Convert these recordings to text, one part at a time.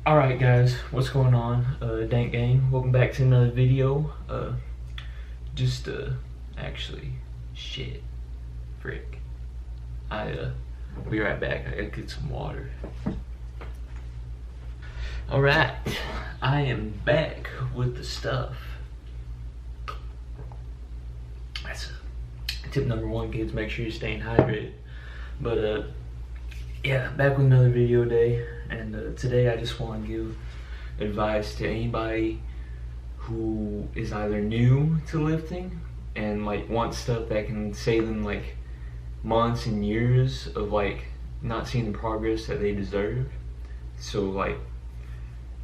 Alright guys, what's going on? Dank Gang, welcome back to another video. Actually, shit, frick. Be right back, I gotta get some water. Alright, I am back with the stuff. That's tip number one, kids, make sure you're staying hydrated. But yeah, back with another video day, and today I just want to give advice to anybody who is either new to lifting and like wants stuff that can save them like months and years of like not seeing the progress that they deserve. So like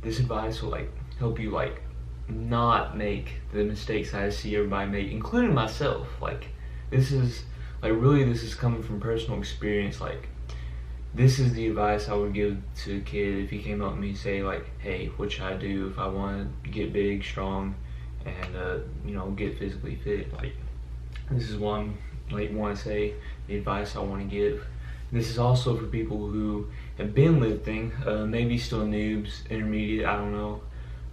this advice will like help you like not make the mistakes I see everybody make, including myself. Like this is coming from personal experience. Like this is the advice I would give to a kid if he came up to me and say like, hey, what should I do if I want to get big, strong, and you know, get physically fit? Like this is what I'm like want to say, the advice I want to give. This is also for people who have been lifting, maybe still noobs, intermediate, I don't know,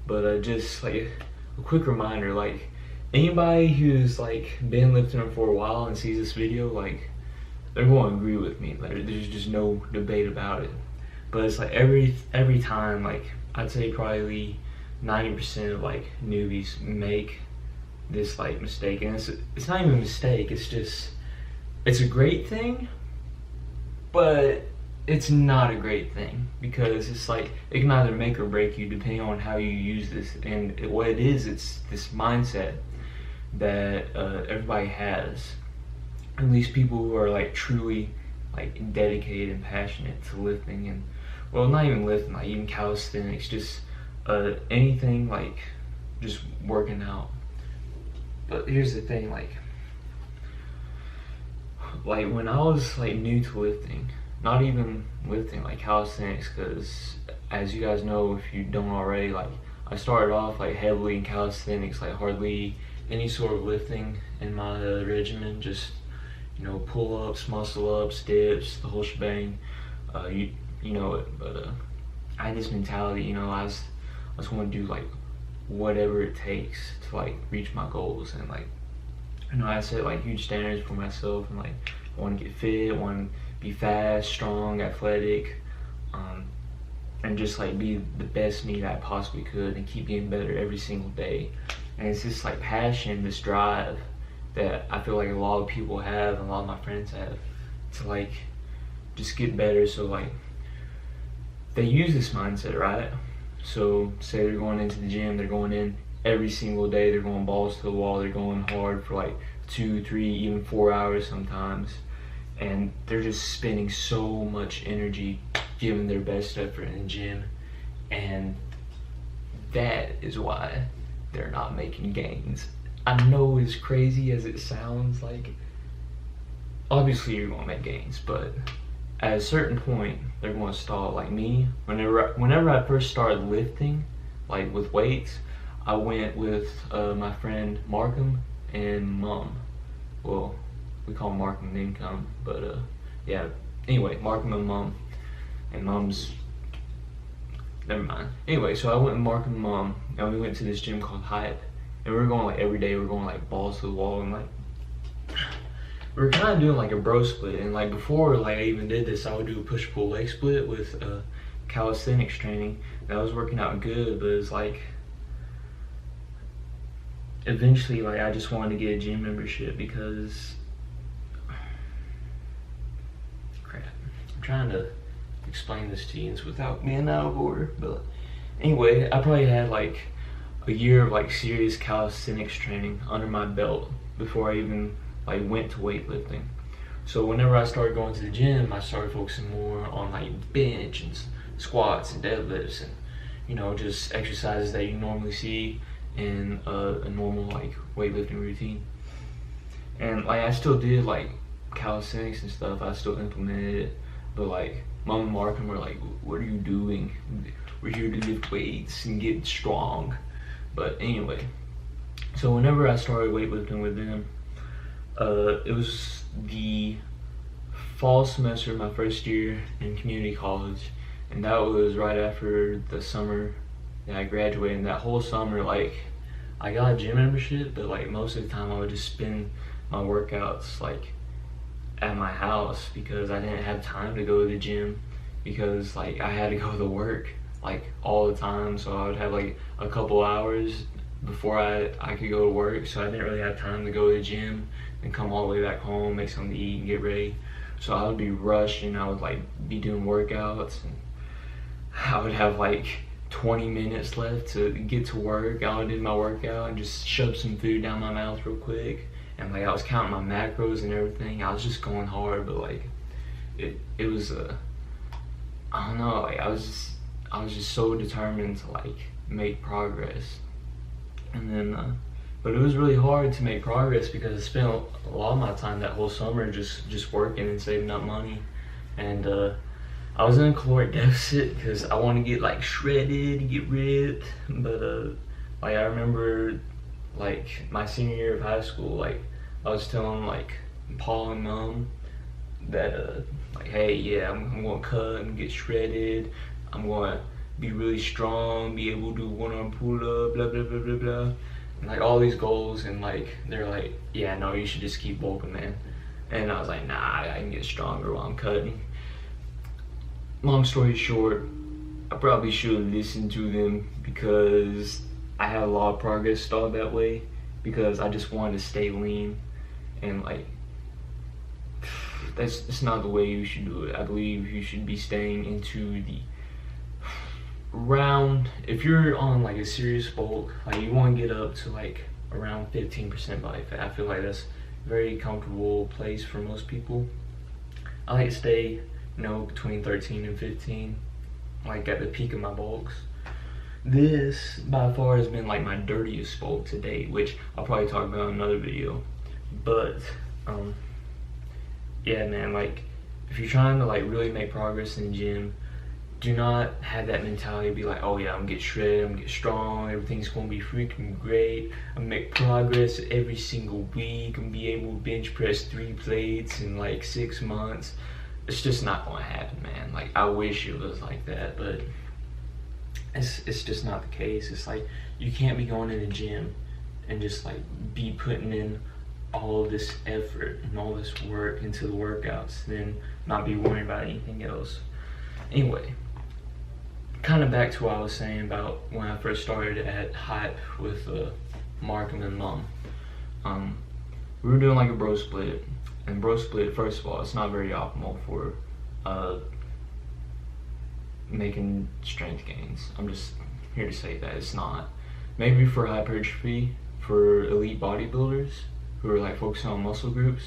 but just like a quick reminder, like anybody who's like been lifting for a while and sees this video, like they're going to agree with me. Like there's just no debate about it. But it's like every time, like I'd say probably 90% of like newbies make this like mistake, and it's not even a mistake. It's a great thing, but it's not a great thing because it's like it can either make or break you depending on how you use this. And what it is, it's this mindset that everybody has. At least people who are like truly like dedicated and passionate to lifting, and well, not even lifting, like even calisthenics, just anything like just working out. But here's the thing, like when I was like new to lifting, not even lifting like calisthenics, because as you guys know, if you don't already, like I started off like heavily in calisthenics, like hardly any sort of lifting in my regimen, just you know, pull-ups, muscle-ups, dips, the whole shebang. You know it, but I had this mentality, you know, I just want to do like whatever it takes to like reach my goals. And like, you know, I set like huge standards for myself, and like I want to get fit, I want to be fast, strong, athletic, and just like be the best me that I possibly could, and keep getting better every single day. And it's this like passion, this drive that I feel like a lot of people have, and a lot of my friends have, to like just get better. So like they use this mindset, right? So say they're going into the gym, they're going in every single day, they're going balls to the wall, they're going hard for like 2, 3, even 4 hours sometimes, and they're just spending so much energy giving their best effort in the gym, and that is why they're not making gains. I know, as crazy as it sounds, like obviously you're gonna make gains, but at a certain point they're gonna stall. Like me, whenever I first started lifting, like with weights, I went with my friend Marcum and Mom. Well, we call him Marcum and Income, but yeah. Anyway, Marcum and Mom, and Mom's never mind. Anyway, so I went with Marcum and Mom, and we went to this gym called Hype. And we were going like every day, we were going like balls to the wall, and like we were kind of doing like a bro split. And like before like I even did this, I would do a push-pull leg split with calisthenics training. That was working out good, but it's like eventually like I just wanted to get a gym membership because crap, I'm trying to explain this to you without being out of order. But anyway, I probably had like a year of like serious calisthenics training under my belt before I even like went to weightlifting. So whenever I started going to the gym, I started focusing more on like bench and squats and deadlifts, and you know, just exercises that you normally see in a normal like weightlifting routine. And like I still did like calisthenics and stuff, I still implemented it, but like Mom and Markham were like, what are you doing? We're here to lift weights and get strong. But anyway, so whenever I started weightlifting with them, it was the fall semester of my first year in community college, and that was right after the summer that I graduated. And that whole summer, like, I got a gym membership, but like most of the time I would just spend my workouts like at my house because I didn't have time to go to the gym because like I had to go to work like all the time. So I would have like a couple hours before I could go to work, so I didn't really have time to go to the gym and come all the way back home, make something to eat and get ready. So I would be rushed and I would like be doing workouts, and I would have like 20 minutes left to get to work. I would do my workout and just shove some food down my mouth real quick, and like I was counting my macros and everything. I was just going hard, but like it was I don't know, like I was just so determined to like make progress. And then but it was really hard to make progress because I spent a lot of my time that whole summer just working and saving up money. And I was in a caloric deficit because I wanted to get like shredded, get ripped. But like I remember like my senior year of high school, like I was telling like Paul and Mom that like, hey, yeah, I'm gonna cut and get shredded. I'm gonna be really strong, be able to do one-arm pull-up, blah blah blah blah blah, and like all these goals. And like they're like, yeah, no, you should just keep bulking, man. And I was like, nah, I can get stronger while I'm cutting. Long story short, I probably should have listened to them because I had a lot of progress stalled that way because I just wanted to stay lean. And like that's not the way you should do it. I believe you should be staying into the round. If you're on like a serious bulk, like you want to get up to like around 15% body fat. I feel like that's a very comfortable place for most people. I like to stay, between 13 and 15, like at the peak of my bulks. This by far has been like my dirtiest bulk to date, which I'll probably talk about in another video. But yeah, man, like if you're trying to like really make progress in the gym, do not have that mentality to be like, oh yeah, I'm gonna get shredded, I'm gonna get strong, everything's gonna be freaking great, I'm gonna make progress every single week, I'm gonna be able to bench press 3 plates in like 6 months. It's just not gonna happen, man. Like I wish it was like that, but it's just not the case. It's like you can't be going in the gym and just like be putting in all of this effort and all this work into the workouts, then not be worrying about anything else. Anyway, kind of back to what I was saying about when I first started at Hype with Marcum and Mom. We were doing like a bro split, and bro split, first of all, it's not very optimal for making strength gains. I'm just here to say that it's not. Maybe for hypertrophy, for elite bodybuilders who are like focusing on muscle groups,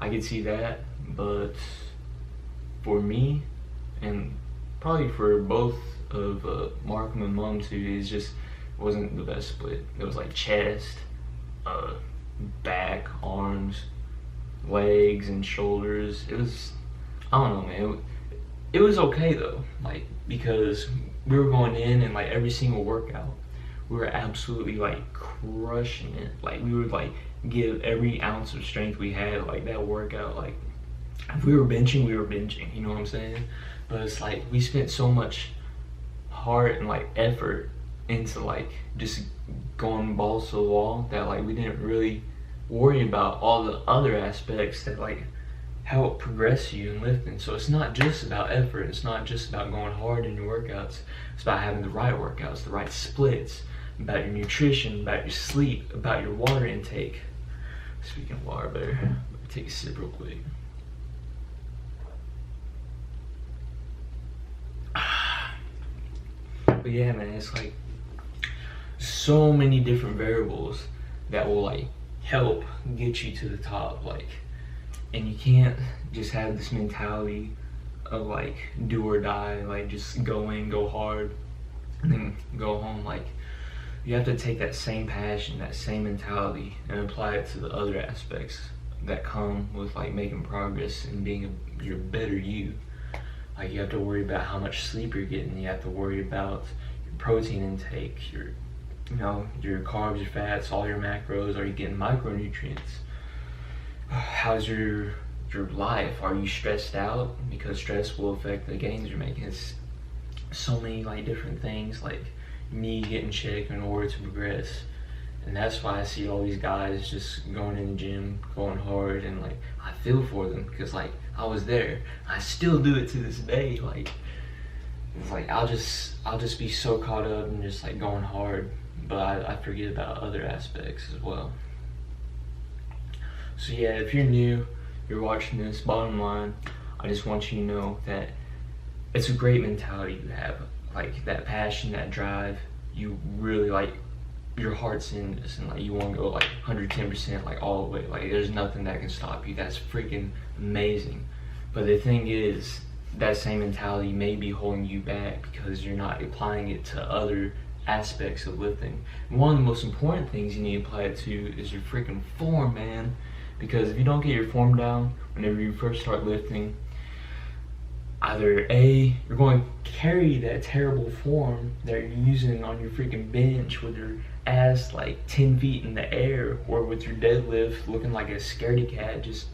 I could see that. But for me, and probably for both of Marcum and Mom too, it just wasn't the best split. It was like chest, back, arms, legs, and shoulders. It was, I don't know, man. It was okay though, like because we were going in and like every single workout, we were absolutely like crushing it. Like we would like give every ounce of strength we had like that workout. Like if we were benching, we were benching. You know what I'm saying? But it's like we spent so much heart and like effort into like just going balls to the wall that like we didn't really worry about all the other aspects that like help progress you in lifting. So it's not just about effort, it's not just about going hard in your workouts, it's about having the right workouts, the right splits, about your nutrition, about your sleep, about your water intake. Speaking of water, better take a sip real quick. But yeah, man, it's like so many different variables that will like help get you to the top. Like, and you can't just have this mentality of like do or die, like just go in, go hard, and then go home. Like you have to take that same passion, that same mentality, and apply it to the other aspects that come with like making progress and being your better you. Like you have to worry about how much sleep you're getting. You have to worry about your protein intake, your carbs, your fats, all your macros. Are you getting micronutrients? How's your your life. Are you stressed out? Because stress will affect the gains you're making. It's so many like different things, like you need to get in check in order to progress. And that's why I see all these guys just going in the gym, going hard, and like I feel for them because like I was there. I still do it to this day. Like it's like I'll just be so caught up and just like going hard, but I forget about other aspects as well. So yeah, if you're new, you're watching this, bottom line, I just want you to know that it's a great mentality you have. Like that passion, that drive, you really like, your heart's in this, and like you want to go like 110%, like all the way. Like there's nothing that can stop you. That's freaking amazing. But the thing is, that same mentality may be holding you back because you're not applying it to other aspects of lifting. And one of the most important things you need to apply it to is your freaking form, man. Because if you don't get your form down whenever you first start lifting, either A, you're going to carry that terrible form that you're using on your freaking bench with your ass like 10 feet in the air, or with your deadlift looking like a scaredy cat, just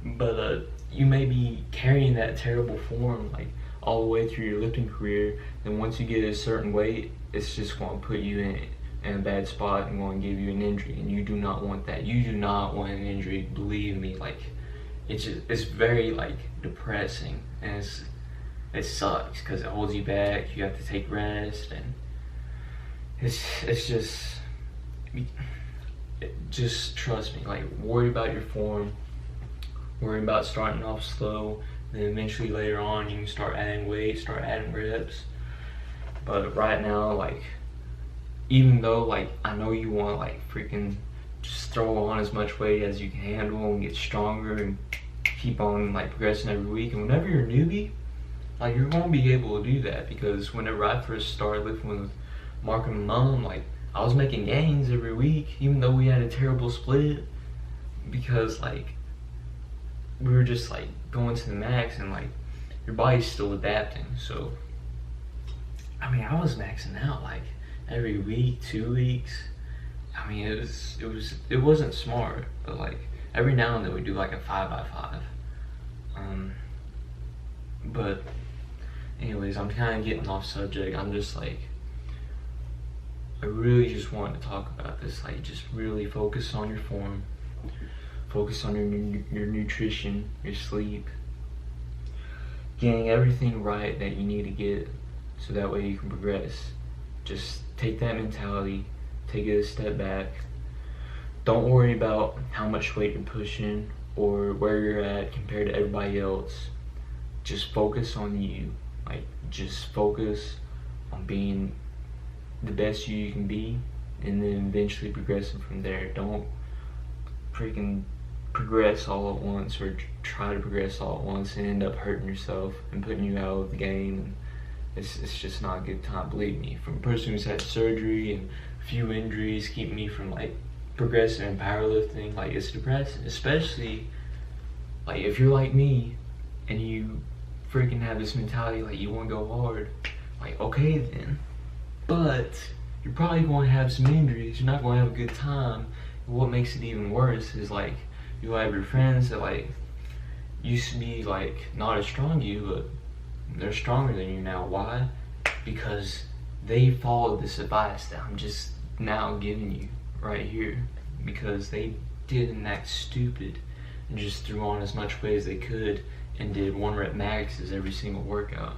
but you may be carrying that terrible form like all the way through your lifting career, and once you get a certain weight, it's just going to put you in a bad spot and going to give you an injury, and you do not want that. You do not want an injury, believe me. Like it's very like depressing, and it sucks because it holds you back. You have to take rest, and it's just trust me. Like worry about your form, worry about starting off slow, then eventually later on you can start adding weight, start adding reps. But right now, like even though like I know you want to like freaking just throw on as much weight as you can handle and get stronger and keep on like progressing every week, and whenever you're a newbie, like you're gonna be able to do that, because whenever I first started lifting with marcum, like I was making gains every week even though we had a terrible split, because like we were just like going to the max, and like your body's still adapting. So I mean, I was maxing out like every week, 2 weeks. I mean, it wasn't smart, but like every now and then we do like a 5x5. But anyways, I'm kind of getting off subject. I'm just like, I really just wanted to talk about this. Like, just really focus on your form, focus on your nutrition, your sleep, getting everything right that you need to get, so that way you can progress. Just take that mentality, take it a step back. Don't worry about how much weight you're pushing or where you're at compared to everybody else. Just focus on you. Like, just focus on being the best you can be, and then eventually progressing from there. Don't freaking progress all at once, or try to progress all at once and end up hurting yourself and putting you out of the game. It's just not a good time, believe me. From a person who's had surgery and a few injuries keeping me from like progressing in powerlifting, like it's depressing. Especially like if you're like me and you freaking have this mentality like you want to go hard, like okay then, but you're probably going to have some injuries. You're not going to have a good time. And what makes it even worse is like you'll have your friends that like used to be like not as strong as you, but they're stronger than you now. Why? Because they followed this advice that I'm just now giving you right here, because they didn't act stupid and just threw on as much weight as they could and did 1 rep maxes every single workout.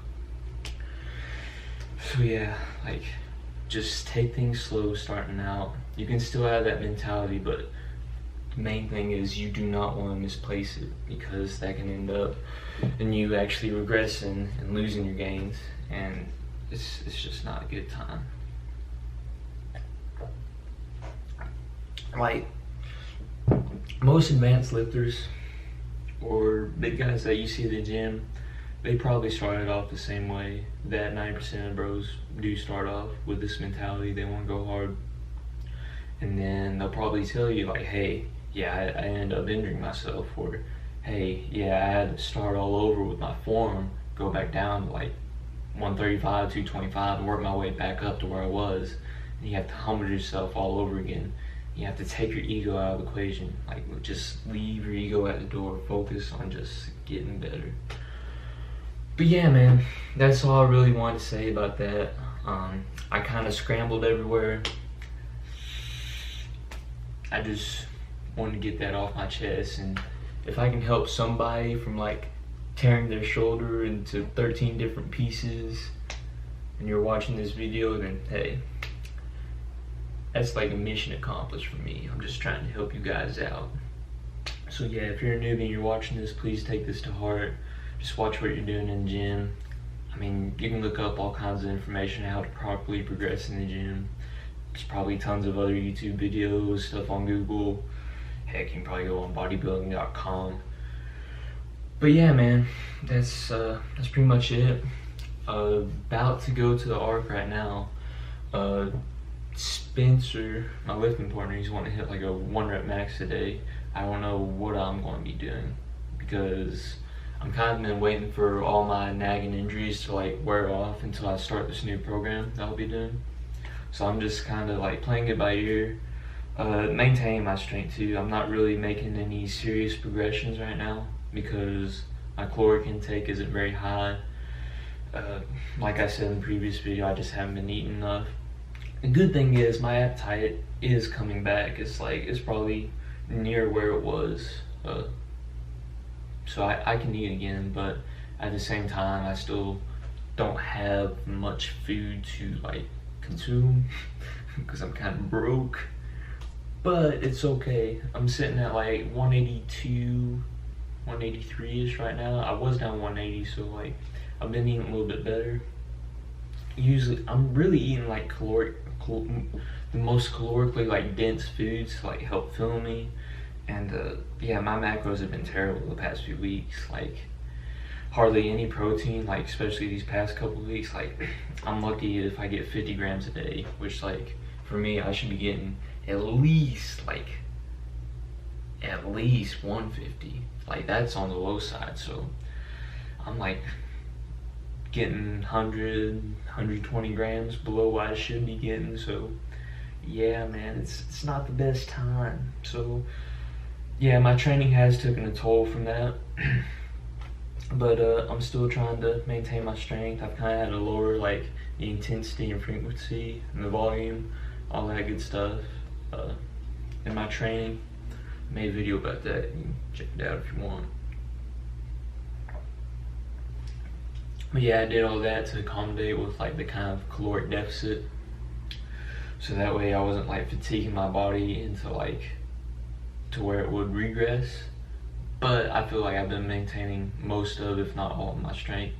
So yeah, like just take things slow starting out. You can still have that mentality, but the main thing is you do not want to misplace it, because that can end up in you actually regressing and losing your gains, and it's just not a good time. Like most advanced lifters or big guys that you see at the gym, they probably started off the same way that 90% of bros do start off, with this mentality. They want to go hard, and then they'll probably tell you like, hey, yeah, I ended up injuring myself, or hey, yeah, I had to start all over with my form, go back down to like 135, 225 and work my way back up to where I was, and you have to humble yourself all over again. You have to take your ego out of the equation. Like, just leave your ego at the door. Focus on just getting better. But yeah, man, that's all I really wanted to say about that. I kind of scrambled everywhere. I just wanted to get that off my chest, and if I can help somebody from like tearing their shoulder into 13 different pieces, and you're watching this video, then hey, that's like a mission accomplished for me. I'm just trying to help you guys out. So yeah, if you're a newbie and you're watching this, please take this to heart. Just watch what you're doing in the gym. I mean, you can look up all kinds of information on how to properly progress in the gym. There's probably tons of other YouTube videos, stuff on Google. Heck, you can probably go on bodybuilding.com. But yeah, man, that's pretty much it. About to go to the arc right now. Spencer, my lifting partner, he's wanting to hit like a 1 rep max today. I don't know what I'm going to be doing because I'm kind of been waiting for all my nagging injuries to like wear off until I start this new program that I'll be doing. So I'm just kind of like playing it by ear, maintaining my strength too. I'm not really making any serious progressions right now because my caloric intake isn't very high. Like I said in the previous video, I just haven't been eating enough. The good thing is my appetite is coming back. It's probably near where it was. So I can eat again, but at the same time, I still don't have much food to like consume because I'm kind of broke. But it's okay. I'm sitting at like 182, 183-ish right now. I was down 180, so like I've been eating a little bit better. Usually, I'm really eating like the most calorically like dense foods to like help fill me. And yeah, my macros have been terrible the past few weeks. Like hardly any protein, like especially these past couple weeks. Like I'm lucky if I get 50 grams a day, which like for me, I should be getting at least 150. Like that's on the low side. So I'm like getting 100, 120 grams below what I should be getting. So yeah, man, it's not the best time. So yeah, my training has taken a toll from that. But I'm still trying to maintain my strength. I've kind of had to lower like the intensity and frequency and the volume, all that good stuff in my training. I made a video about that. You can check it out if you want. But yeah, I did all that to accommodate with like the kind of caloric deficit, so that way I wasn't like fatiguing my body into like to where it would regress. But I feel like I've been maintaining most of, if not all of my strength.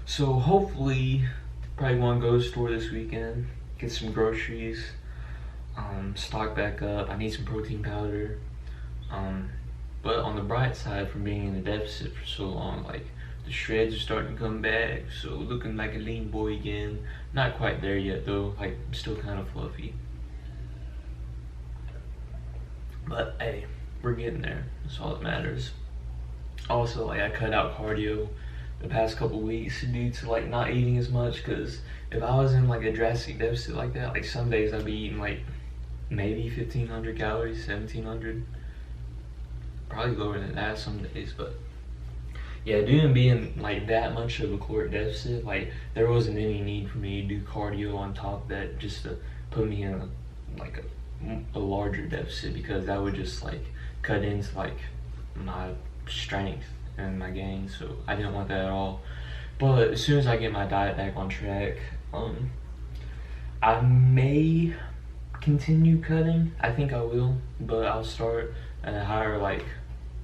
So hopefully, probably want to go to the store this weekend, get some groceries, stock back up. I need some protein powder. But on the bright side, from being in a deficit for so long, like the shreds are starting to come back, so looking like a lean boy again. Not quite there yet though, like I'm still kind of fluffy. But hey, we're getting there. That's all that matters. Also, like I cut out cardio the past couple weeks due to like not eating as much, because if I was in like a drastic deficit like that, like some days I'd be eating like maybe 1,500 calories, 1,700. Probably lower than that some days, but yeah, due to being like that much of a caloric deficit, like there wasn't any need for me to do cardio on top of that just to put me in a larger deficit, because that would just like cut into like my strength and my gain. So I didn't want that at all. But as soon as I get my diet back on track, I may continue cutting. I think I will, but I'll start at a higher like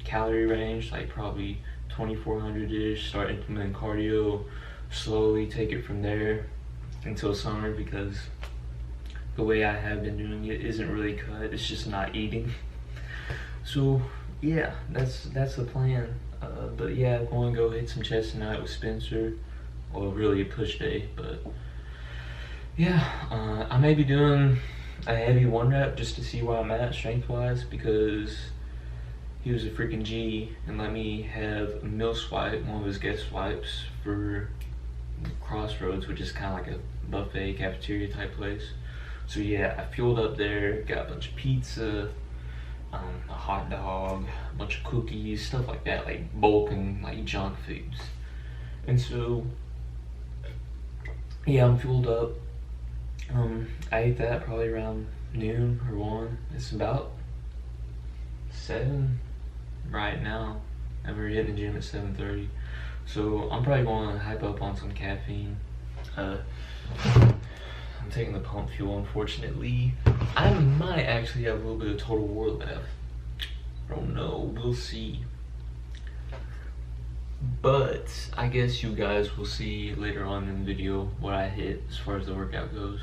calorie range, like probably 2,400-ish, start implementing cardio, slowly take it from there until summer, because the way I have been doing it isn't really cut, it's just not eating. So yeah, that's the plan. But yeah, I'm going to go hit some chest tonight with Spencer. Well, really a push day, but yeah, I may be doing a heavy 1 rep just to see where I'm at strength wise, because he was a freaking G and let me have a meal swipe, one of his guest swipes for Crossroads, which is kind of like a buffet cafeteria type place. So yeah, I fueled up there, got a bunch of pizza, a hot dog, a bunch of cookies, stuff like that, like bulk and like junk foods. And so yeah, I'm fueled up. I ate that probably around noon or 1. It's about 7 right now, and we're hitting the gym at 7:30. So I'm probably going to hype up on some caffeine. I'm taking the pump fuel, unfortunately. I might actually have a little bit of total war left. I don't know, we'll see. But I guess you guys will see later on in the video what I hit as far as the workout goes.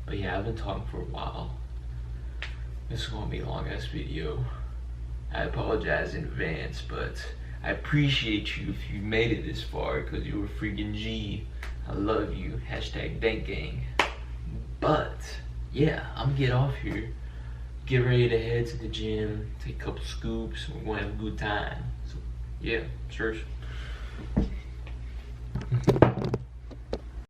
But yeah, I've been talking for a while. This is gonna be a long ass video. I apologize in advance, but I appreciate you if you made it this far, because you were freaking G. I love you. Hashtag Dank Gang. But yeah, I'm gonna get off here, get ready to head to the gym, take a couple scoops, and we're gonna have a good time. So yeah, cheers.